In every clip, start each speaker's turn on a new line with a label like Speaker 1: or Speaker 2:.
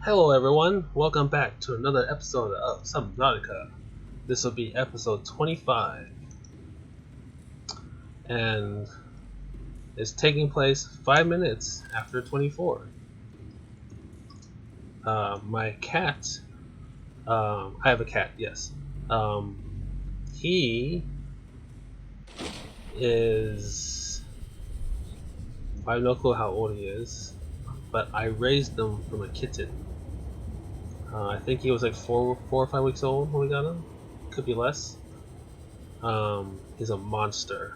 Speaker 1: Hello everyone, welcome back to another episode of Subnautica. This will be episode 25, and it's taking place 5 minutes after 24. My cat, I have a cat, yes. He is, I have no clue how old he is, but I raised him from a kitten. I think he was like 4 or 5 weeks old when we got him. Could be less. He's a monster.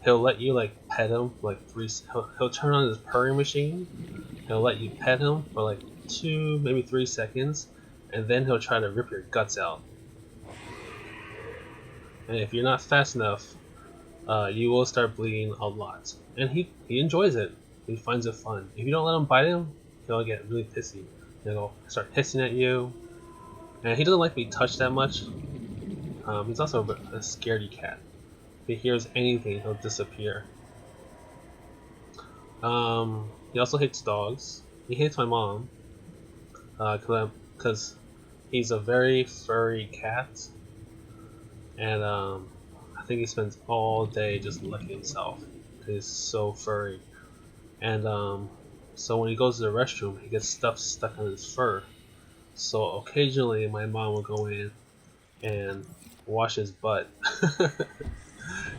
Speaker 1: He'll let you like pet him for like he'll turn on his purring machine. He'll let you pet him for like 2, maybe 3 seconds, and then he'll try to rip your guts out. And if you're not fast enough, you will start bleeding a lot. And he enjoys it. He finds it fun. If you don't let him bite him, he'll get really pissy. He'll start hissing at you. And he doesn't like to be touched that much. He's also a scaredy cat. If he hears anything, he'll disappear. He also hates dogs. He hates my mom. Because he's a very furry cat. And I think he spends all day just licking himself. He's so furry. And so when he goes to the restroom, he gets stuff stuck on his fur. So occasionally my mom will go in and wash his butt.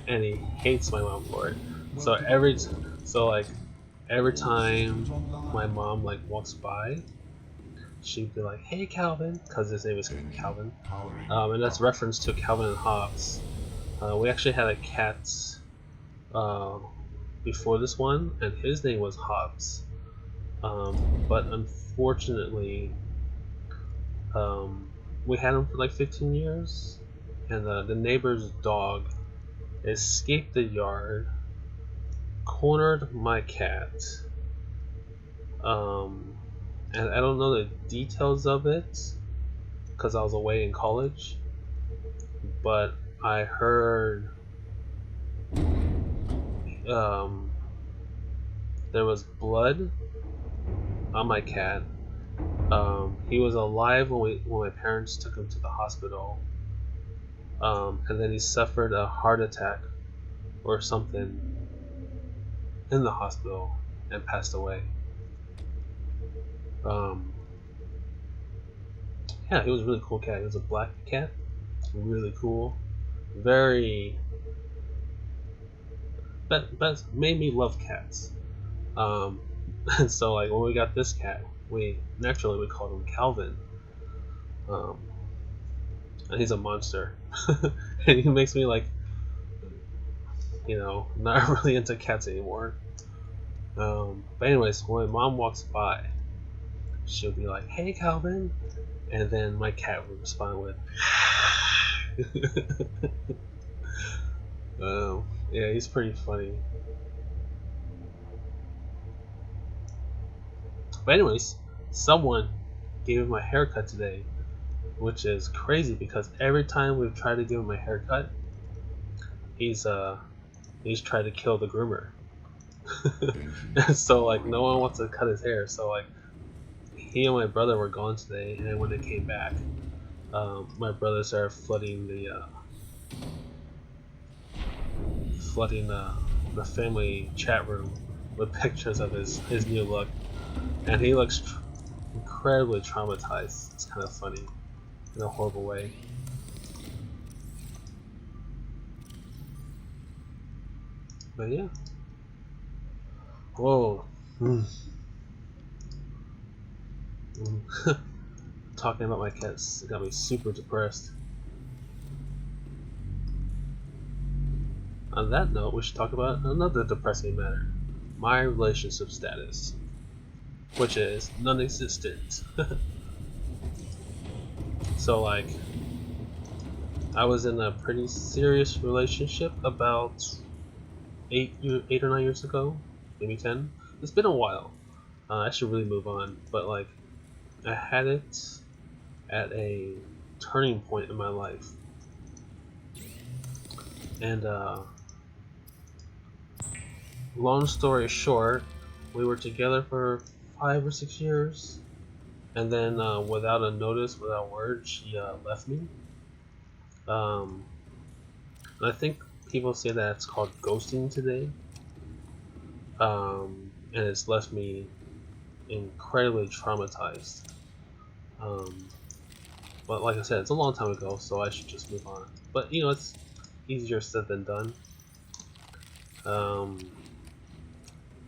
Speaker 1: And he hates my mom for it. So every time my mom like walks by, she'd be like, "Hey Calvin," because his name is Calvin, and that's reference to Calvin and Hobbes. We actually had a cat before this one, and his name was Hobbes. But unfortunately, we had him for like 15 years, and the neighbor's dog escaped the yard, cornered my cat, and I don't know the details of it because I was away in college, but I heard there was blood on my cat. He was alive when my parents took him to the hospital, and then he suffered a heart attack or something in the hospital and passed away. Yeah, he was a really cool cat. He was a black cat, really cool, very. That made me love cats. And so like when we got this cat, we called him Calvin. And he's a monster, and he makes me like, not really into cats anymore. But anyways, when my mom walks by, she'll be like, "Hey Calvin," and then my cat would respond with, yeah, he's pretty funny. But anyways, someone gave him a haircut today, which is crazy because every time we've tried to give him a haircut, he's tried to kill the groomer. And so like no one wants to cut his hair, so like he and my brother were gone today, and when they came back, my brother started flooding the family chat room with pictures of his new look, and he looks incredibly traumatized. It's kind of funny in a horrible way. But yeah. Whoa. Talking about my cats got me super depressed. On that note, we should talk about another depressing matter. My relationship status, which is non-existent. So like, I was in a pretty serious relationship about 8 or 9 years ago, maybe 10. It's been a while. I should really move on, but like, I had it at a turning point in my life, and long story short, we were together for 5 or 6 years, and then without a notice, without word, she left me. And I think people say that it's called ghosting today. And it's left me incredibly traumatized. But like I said, it's a long time ago, so I should just move on. But you know, it's easier said than done. Um,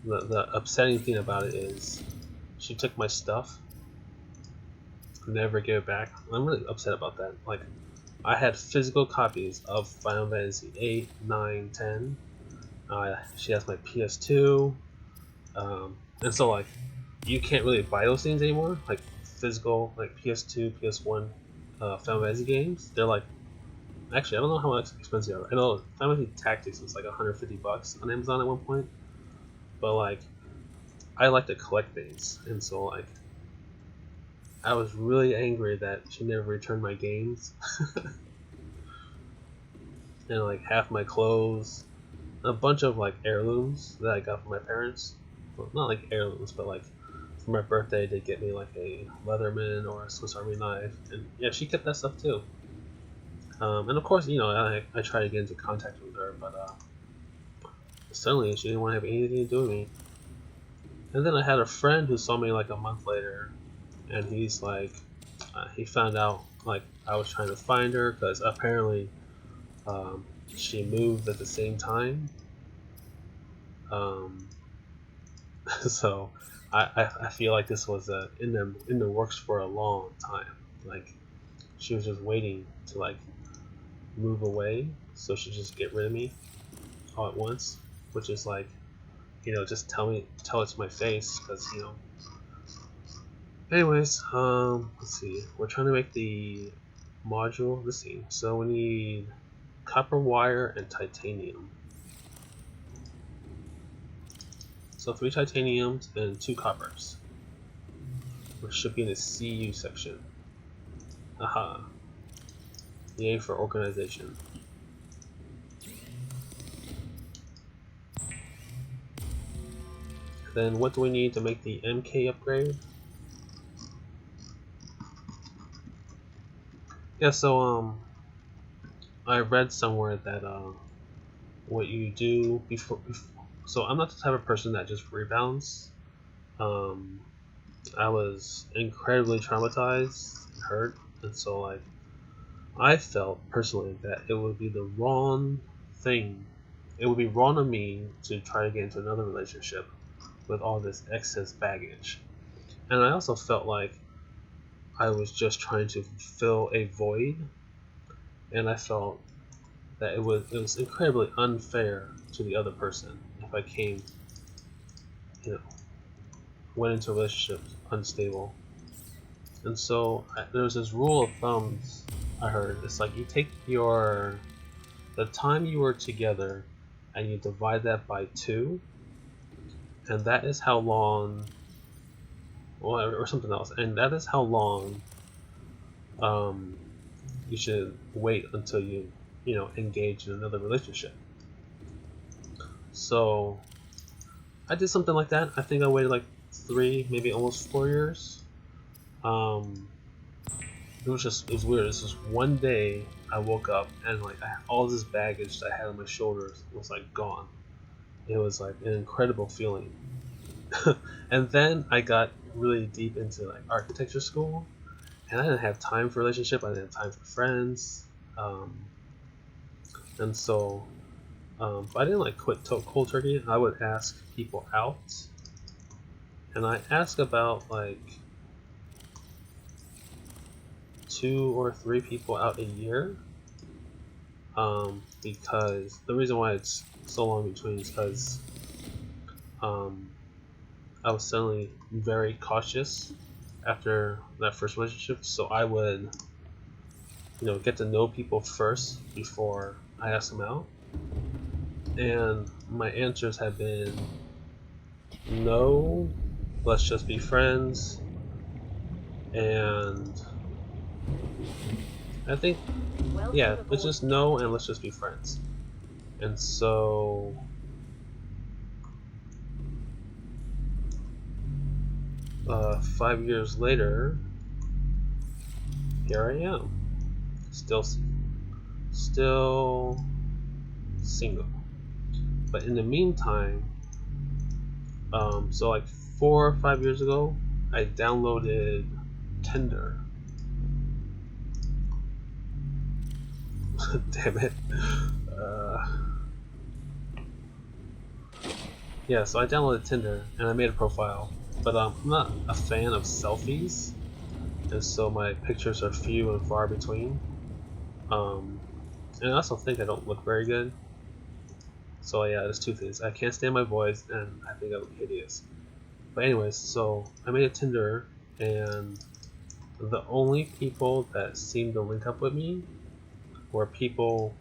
Speaker 1: the upsetting thing about it is she took my stuff, never gave it back. I'm really upset about that. Like, I had physical copies of Final Fantasy 8, 9, 10. She has my PS2. And so like, you can't really buy those things anymore. Like physical, like PS2, PS1, Final Fantasy games. They're like, actually, I don't know how expensive they are. I know Final Fantasy Tactics was like $150 on Amazon at one point. But like, I like to collect things, and so like, I was really angry that she never returned my games, and like half my clothes, a bunch of like heirlooms that I got from my parents. Well, not like heirlooms, but like for my birthday they get me like a Leatherman or a Swiss Army knife, and yeah, she kept that stuff too. And of course, you know, I tried to get into contact with her, but suddenly she didn't want to have anything to do with me. And then I had a friend who saw me like a month later, and he's like, he found out like I was trying to find her because apparently um, she moved at the same time. Um, so I feel like this was in the works for a long time. Like she was just waiting to like move away, so she just get rid of me all at once, which is like, you know, just tell it to my face, because you know. Anyways, let's see. We're trying to make the module. Let's see. So we need copper wire and titanium. So 3 titaniums and 2 coppers. Which should be in the CU section. Aha. Yay for organization. Then what do we need to make the MK upgrade? Yeah, so I read somewhere that what you do before, so I'm not the type of person that just rebounds. I was incredibly traumatized and hurt, and so like I felt personally that it would be the wrong thing. It would be wrong of me to try to get into another relationship with all this excess baggage. And I also felt like I was just trying to fill a void, and I felt that it was incredibly unfair to the other person if I came, you know, went into a relationship unstable. And so there's this rule of thumbs I heard. It's like you take the time you were together and you divide that by 2, and that is how long, or something else, and that is how long you should wait until you know, engage in another relationship. So I did something like that. I think I waited like 3, maybe almost 4 years. It was weird. This was one day I woke up and like all this baggage that I had on my shoulders was like gone. It was like an incredible feeling. And then I got really deep into like architecture school, and I didn't have time for relationship. I didn't have time for friends, and so I didn't like quit cold turkey. I would ask people out, and I asked about like 2 or 3 people out a year, because the reason why it's so long between is because I was suddenly very cautious after that first relationship, so I would, you know, get to know people first before I asked them out, and my answers have been no, let's just be friends, and I think, yeah, it's just no and let's just be friends. And so 5 years later, here I am, still single. But in the meantime, so like 4 or 5 years ago, I downloaded Tinder. Damn it. Yeah, so I downloaded Tinder and I made a profile, but I'm not a fan of selfies, and so my pictures are few and far between. And I also think I don't look very good. So yeah, there's two things. I can't stand my voice, and I think I look hideous. But anyways, so I made a Tinder, and the only people that seemed to link up with me were people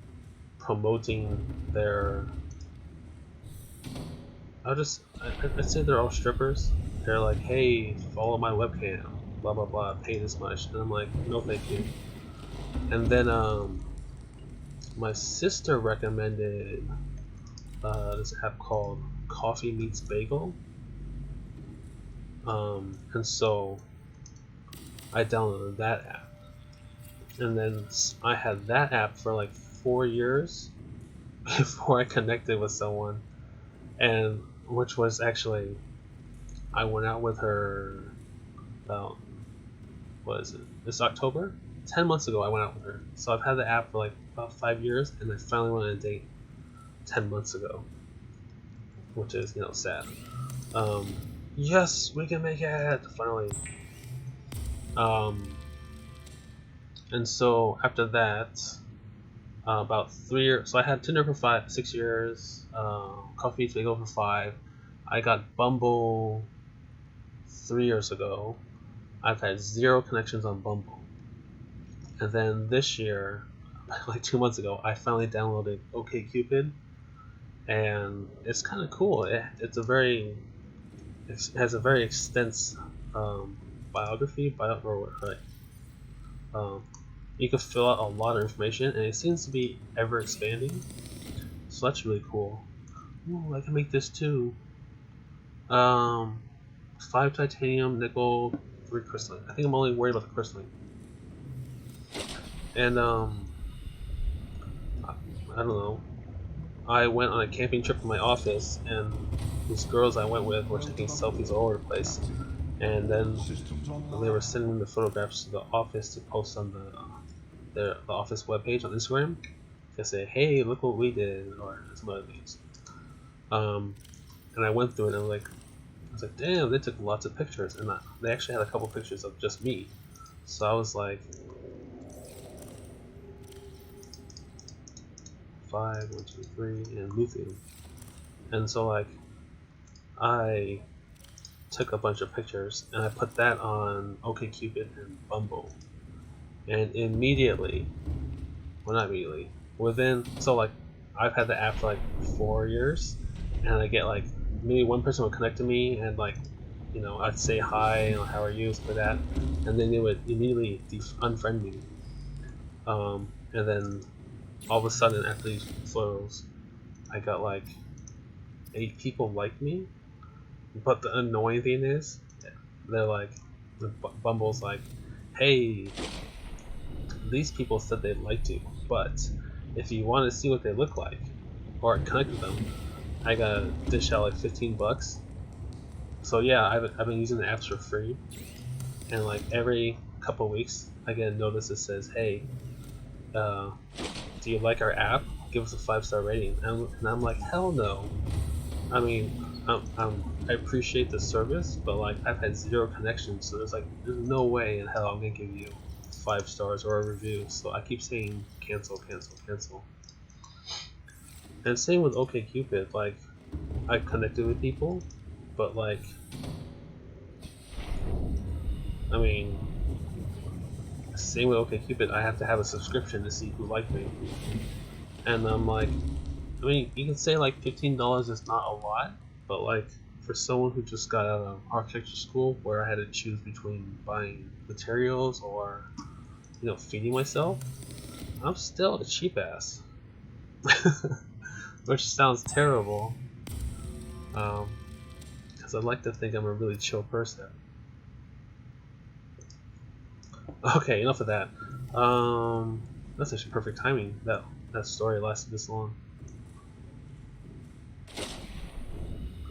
Speaker 1: promoting their. I'd say they're all strippers. They're like, hey, follow my webcam, blah blah blah, pay this much, and I'm like, no, thank you. And then my sister recommended this app called Coffee Meets Bagel, and so I downloaded that app, and then I had that app for like 4 years before I connected with someone, and which was actually I went out with her about what is it? This October, 10 months ago I went out with her. So I've had the app for like about 5 years, and I finally went on a date 10 months ago, which is sad. Yes, we can make it finally. Um, and so after that, about 3 years. So I had Tinder for 6 years. Coffee Meets Bagel for 5. I got Bumble 3 years ago. I've had 0 connections on Bumble. And then this year, like 2 months ago, I finally downloaded OkCupid, and it's kind of cool. It has a very extensive biography, you can fill out a lot of information, and it seems to be ever expanding. So that's really cool. Ooh, I can make this too. 5 titanium, nickel, 3 crystalline. I think I'm only worried about the crystalline. And I don't know. I went on a camping trip in my office, and these girls I went with were taking selfies all over the place. And then they were sending the photographs to the office to post on the office webpage on Instagram to say, "Hey, look what we did," or some other things. And I went through it, and I was like, "Damn, they took lots of pictures," and they actually had a couple pictures of just me. So I was like, 5, 1, 2, 3, and lithium. And so like, I took a bunch of pictures and I put that on OkCupid and Bumble, and immediately, well, not immediately, so like, I've had the app for like 4 years, and I get like maybe one person would connect to me, and like, I'd say hi, and how are you, stuff like that, and then they would immediately unfriend me. And then all of a sudden, after these photos, I got like 8 people like me. But the annoying thing is, they're like, Bumble's like, hey, these people said they liked you, but if you want to see what they look like or connect with them, I gotta dish out like $15. So yeah, I've been using the apps for free, and like every couple weeks I get a notice that says, hey, do you like our app? Give us a 5-star rating. And I'm like, hell no. I mean, I appreciate the service, but like, I've had 0 connections, so there's no way in hell I'm gonna give you 5 stars or a review. So I keep saying cancel, cancel, cancel. And same with OkCupid. Like, I connected with people, but like, I mean, same with OkCupid. I have to have a subscription to see who liked me, and I'm like, I mean, you can say like $15 is not a lot, but like, for someone who just got out of architecture school, where I had to choose between buying materials or, feeding myself, I'm still a cheap ass. Which sounds terrible, because I like to think I'm a really chill person. Okay, enough of that. That's actually perfect timing. That story lasted this long.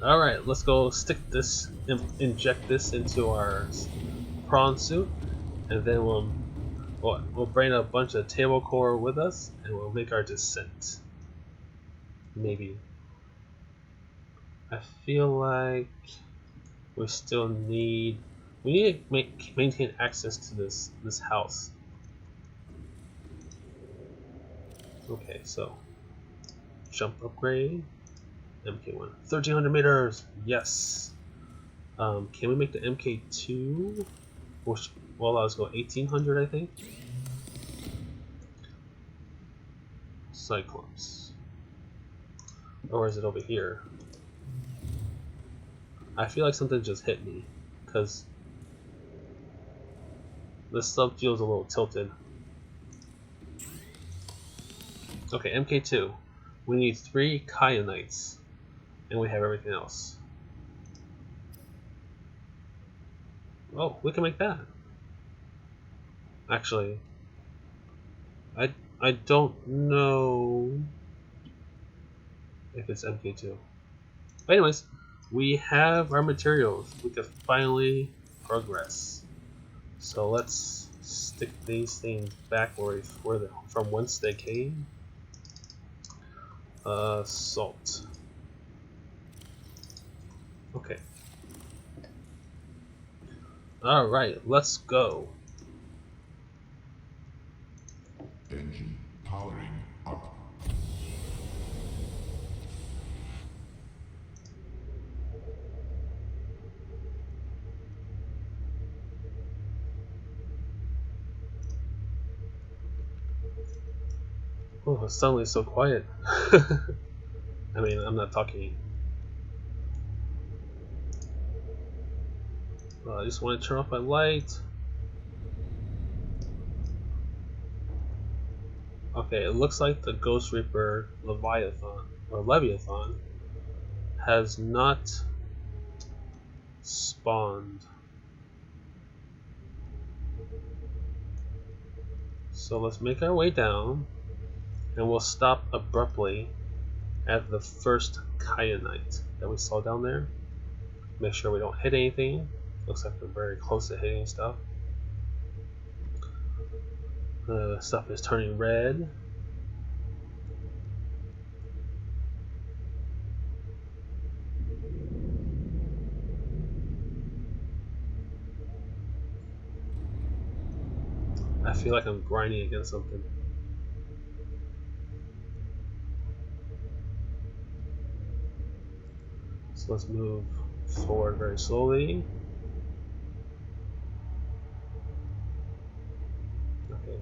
Speaker 1: All right, let's go stick this, inject this into our prawn suit, and then we'll bring a bunch of table core with us, and we'll make our descent. Maybe. I feel like we still need to maintain access to this house. Okay, so jump upgrade, MK1, 1300 meters. Yes. Can we make the MK2? Well, let's go 1800, I think. Cyclops. Or is it over here? I feel like something just hit me, because the sub feels a little tilted. Okay, MK2. We need 3 Kyanites, and we have everything else. Oh, we can make that. Actually, I don't know if it's MK2. But anyways, we have our materials. We can finally progress. So let's stick these things back from whence they came. Salt. Okay. Alright, let's go.
Speaker 2: Engine powering up.
Speaker 1: Oh, it's suddenly so quiet. I mean, I'm not talking. I just want to turn off my light. Okay, it looks like the Ghost Reaper Leviathan has not spawned. So let's make our way down, and we'll stop abruptly at the first Kyanite that we saw down there. Make sure we don't hit anything. Looks like we're very close to hitting stuff. The stuff is turning red. I feel like I'm grinding against something. So let's move forward very slowly. Okay.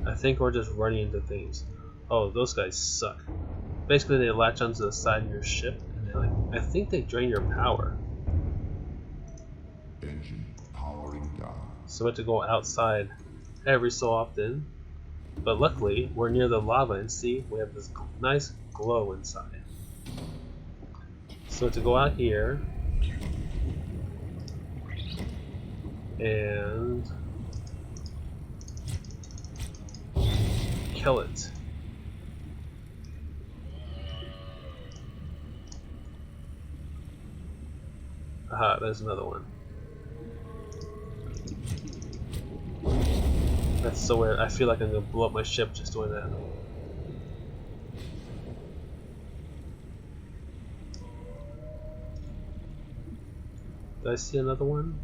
Speaker 1: I think we're just running into things. Oh, those guys suck. Basically, they latch onto the side of your ship, and I think they drain your power.
Speaker 2: Engine powering down.
Speaker 1: So we have to go outside every so often. But luckily, we're near the lava, and see, we have this nice glow inside. So to go out here and kill it. Aha, there's another one. That's so weird. I feel like I'm gonna blow up my ship just doing that. Did I see another one?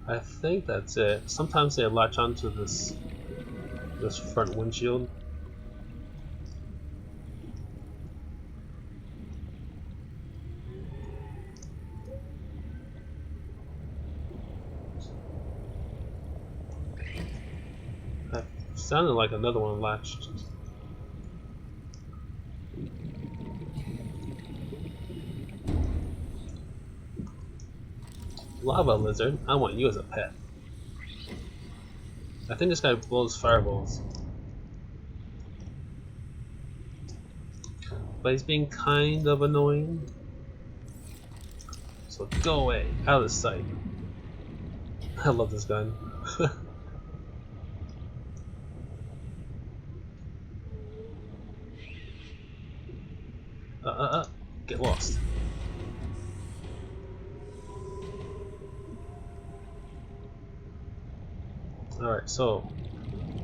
Speaker 1: I think that's it. Sometimes they latch onto this front windshield. That sounded like another one latched. Lava lizard, I want you as a pet. I think this guy blows fireballs. But he's being kind of annoying. So go away, out of sight. I love this gun. Get lost. Alright, so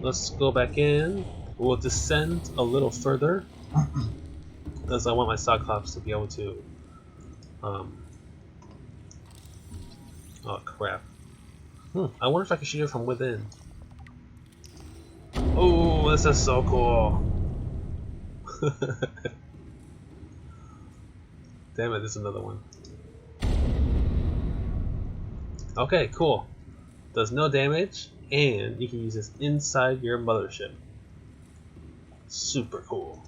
Speaker 1: let's go back in. We'll descend a little further because I want my Cyclops to be able to oh crap. I wonder if I can shoot it from within. Oh, this is so cool. Damn it, there's another one. Okay, cool. Does no damage, and you can use this inside your mothership. Super cool.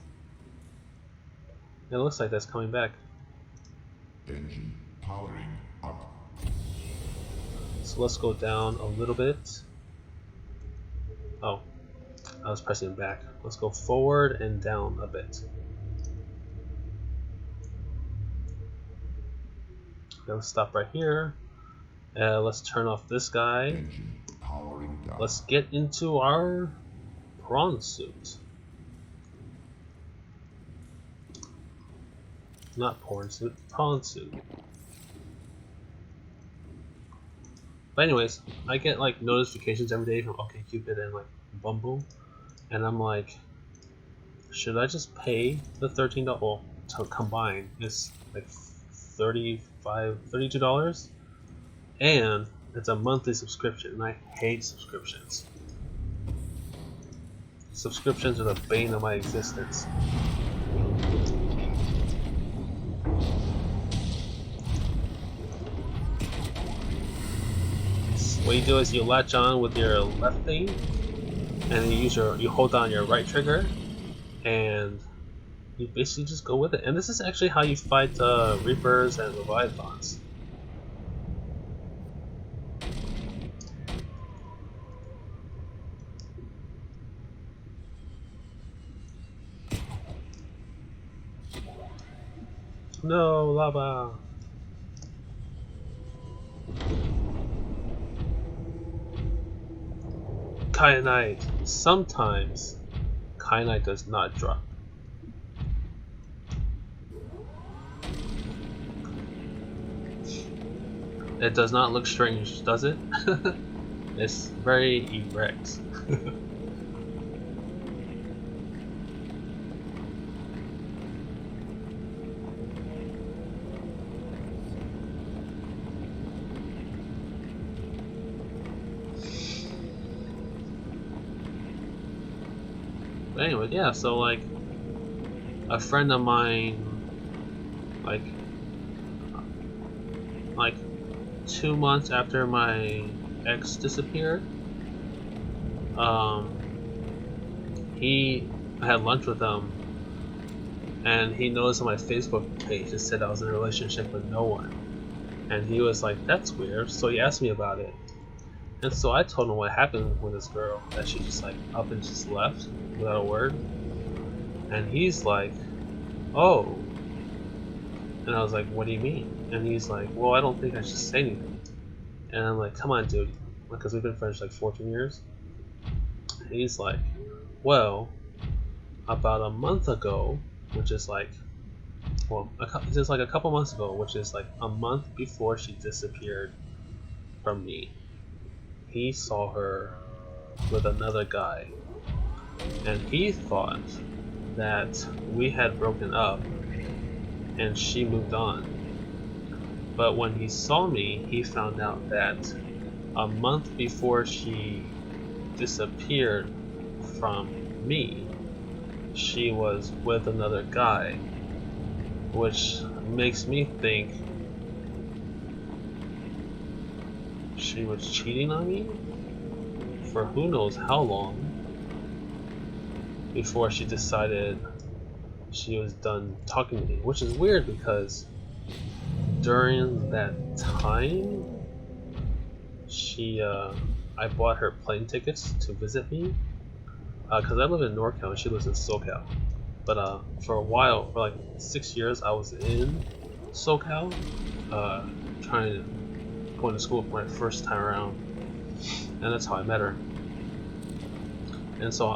Speaker 1: It looks like that's coming back.
Speaker 2: Engine powering up.
Speaker 1: So let's go down a little bit. Oh, I was pressing back. Let's go forward and down a bit. Okay, let's stop right here. Let's turn off this guy.
Speaker 2: Engine powering down.
Speaker 1: Let's get into our prawn suit. Not porn suit, prawn suit. But anyways, I get like notifications every day from OkCupid and like Bumble, and I'm like, should I just pay the $13? Well, to combine it's like $32, and it's a monthly subscription, and I hate subscriptions. Subscriptions are the bane of my existence. What you do is you latch on with your left thing, and then you hold down your right trigger, and you basically just go with it. And this is actually how you fight Reapers and Leviathans. No, lava. Kyanite. Sometimes Kyanite does not drop. It does not look strange, does it? It's very erect. But anyway, yeah, so like a friend of mine, like 2 months after my ex disappeared, I had lunch with him, and he noticed on my Facebook page it said I was in a relationship with no one, and he was like, that's weird, so he asked me about it. And so I told him what happened with this girl, that she just like up and just left without a word. And he's like, oh. And I was like, what do you mean? And he's like, well, I don't think I should say anything. And I'm like, come on, dude, because we've been friends for like 14 years. And he's like, well, about a month ago, which is like, well, just like a couple months ago, which is like a month before she disappeared from me, he saw her with another guy, and he thought that we had broken up and she moved on. But when he saw me, he found out that a month before she disappeared from me, she was with another guy, which makes me think she was cheating on me for who knows how long before she decided she was done talking to me, which is weird because during that time I bought her plane tickets to visit me because I live in NorCal and she lives in SoCal, but for a while, for like 6 years, I was in SoCal going to school for my first time around, and that's how I met her. And so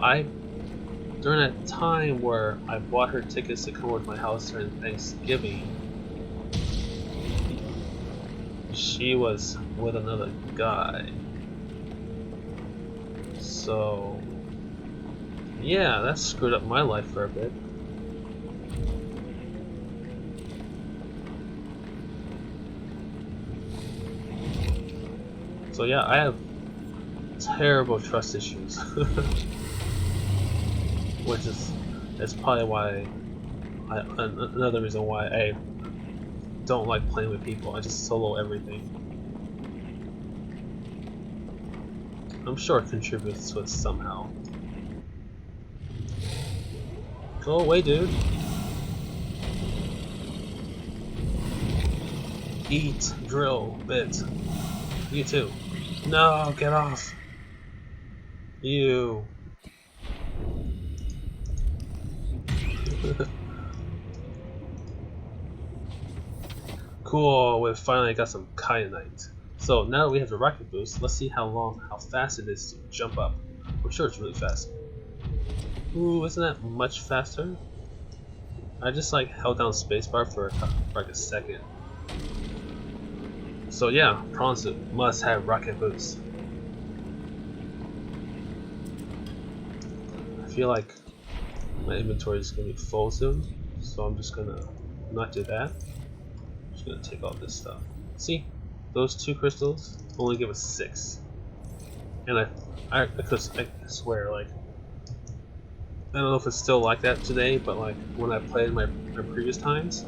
Speaker 1: during that time where I bought her tickets to come over to my house during Thanksgiving, she was with another guy. So yeah, that screwed up my life for a bit. So yeah, I have terrible trust issues. Which is probably why another reason why I don't like playing with people. I just solo everything. I'm sure it contributes to it somehow. Go away, dude. Eat, drill, bit. You too. No, get off. You. Cool, we finally got some Kyanite. So now that we have the rocket boost, let's see how fast it is to jump up. I'm sure it's really fast. Ooh, isn't that much faster? I just like held down spacebar for like a second. So yeah, prawn soup must have rocket boost. I feel like my inventory is gonna be full soon, so I'm just gonna not do that. I'm just gonna take all this stuff. See, those 2 crystals only give us 6, and I swear, like, I don't know if it's still like that today, but like when I played my previous times,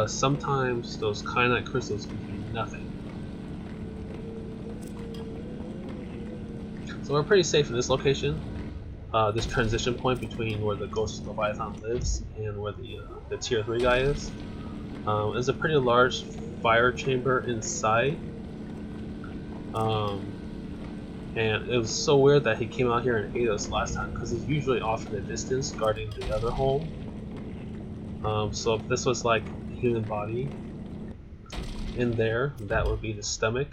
Speaker 1: sometimes those Kyanite crystals can do nothing. So we're pretty safe in this location. This transition point between where the Ghost Leviathan lives and where the tier 3 guy is. There's a pretty large fire chamber inside. And it was so weird that he came out here and ate us last time, because he's usually off in the distance guarding the other home. So if this was like a human body in there, that would be the stomach.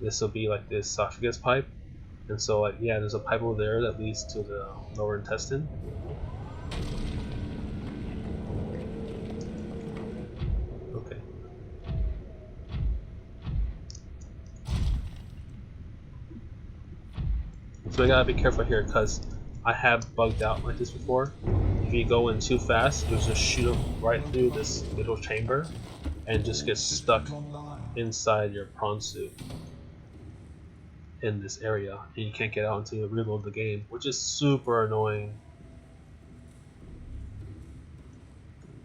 Speaker 1: This will be like the esophagus pipe. And so, like, yeah, there's a pipe over there that leads to the lower intestine. Okay. So I gotta be careful here, because I have bugged out like this before. If you go in too fast, you'll just shoot them right through this little chamber and just get stuck inside your prawn soup in this area, and you can't get out until you reload the game, which is super annoying.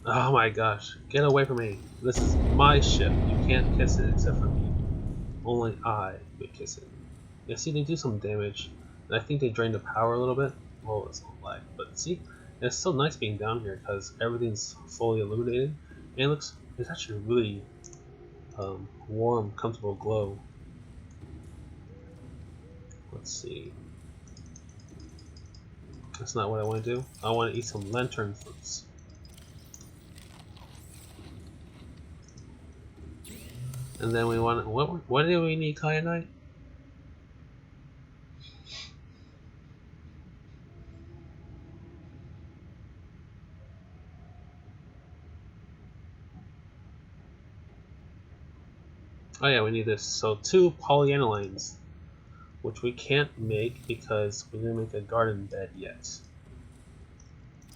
Speaker 1: Oh my gosh, get away from me. This is my ship. You can't kiss it except for me. Only I would kiss it. Yeah, see, they do some damage, and I think they drain the power a little bit. Well, it's not lag, but see, it's so nice being down here because everything's fully illuminated, and it's actually really warm, comfortable glow. Let's see. That's not what I want to do. I want to eat some lantern fruits. And then we want what do we need Kyanite? Oh yeah, we need this. So 2 polyanilines, which we can't make because we didn't make a garden bed yet.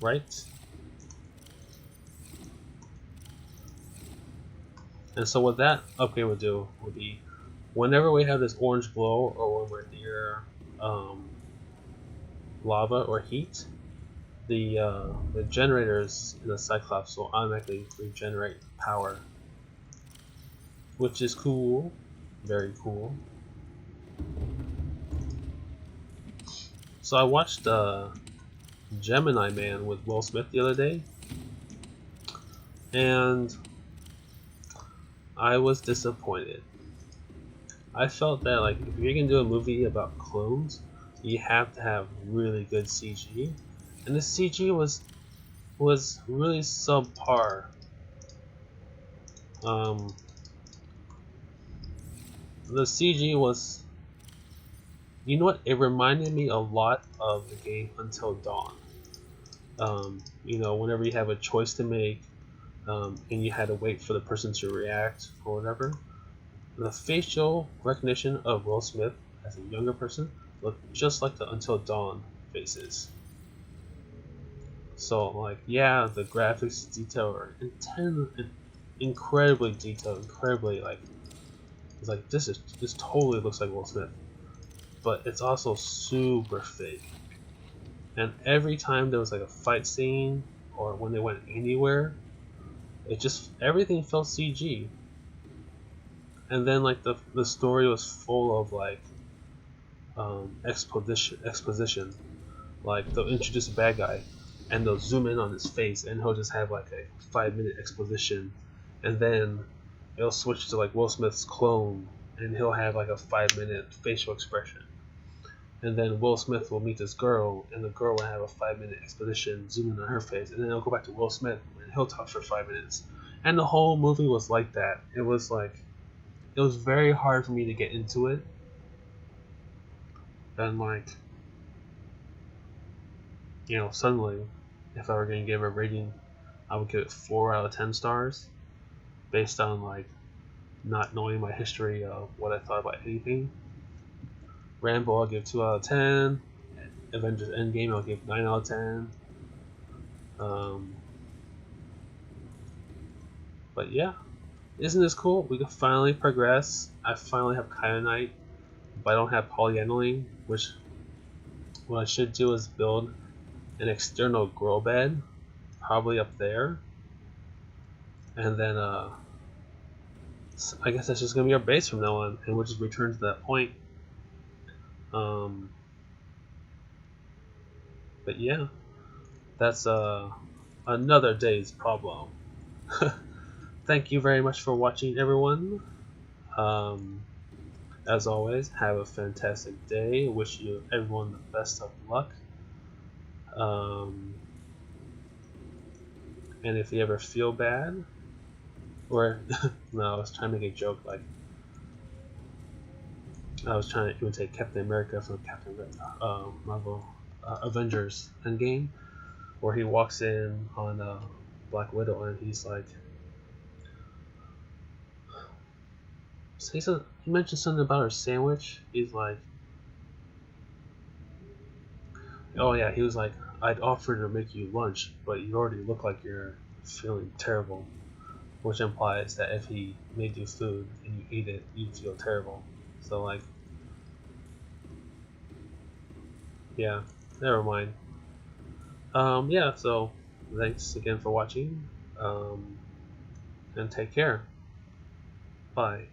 Speaker 1: Right? And so what that upgrade would do would be, whenever we have this orange glow or when we're near lava or heat, the generators in the Cyclops will automatically regenerate power, which is cool, very cool. So I watched Gemini Man with Will Smith the other day, and I was disappointed. I felt that, like, if you're gonna do a movie about clones, you have to have really good CG, and the CG was really subpar. The CG was You know what? It reminded me a lot of the game Until Dawn. You know, whenever you have a choice to make, and you had to wait for the person to react or whatever, the facial recognition of Will Smith as a younger person looked just like the Until Dawn faces. So, like, yeah, the graphics detail are incredibly detailed, incredibly like, it's like this totally looks like Will Smith, but it's also super fake. And every time there was like a fight scene or when they went anywhere, it just everything felt CG. And then like the story was full of like exposition. Like they'll introduce a bad guy, and they'll zoom in on his face, and he'll just have like a 5 minute exposition, and then it'll switch to like Will Smith's clone, and he'll have like a 5 minute facial expression. And then Will Smith will meet this girl, and the girl will have a 5 minute exposition, zooming on her face, and then it'll go back to Will Smith, and he'll talk for 5 minutes. And the whole movie was like that. It was very hard for me to get into it. And like, you know, suddenly, if I were going to give a rating, I would give it 4 out of 10 stars, based on like not knowing my history of what I thought about anything. Rambo, I'll give 2 out of 10. Avengers Endgame, I'll give 9 out of 10. But yeah, isn't this cool? We can finally progress. I finally have Kyanite, but I don't have polyaniline, which what I should do is build an external grow bed, probably up there, and then I guess that's just gonna be our base from now on, and we'll just return to that point. But yeah, that's another day's problem. Thank you very much for watching, everyone. As always, have a fantastic day. Wish you everyone the best of luck. And if you ever feel bad, or no, I was trying to make a joke like I was trying to imitate Captain America from Captain Marvel Avengers Endgame, where he walks in on Black Widow and he's like, he mentioned something about her sandwich. He's like, oh yeah, he was like, I'd offer to make you lunch, but you already look like you're feeling terrible, which implies that if he made you food and you eat it, you'd feel terrible. So like, yeah, never mind. Yeah, so thanks again for watching, and take care. Bye.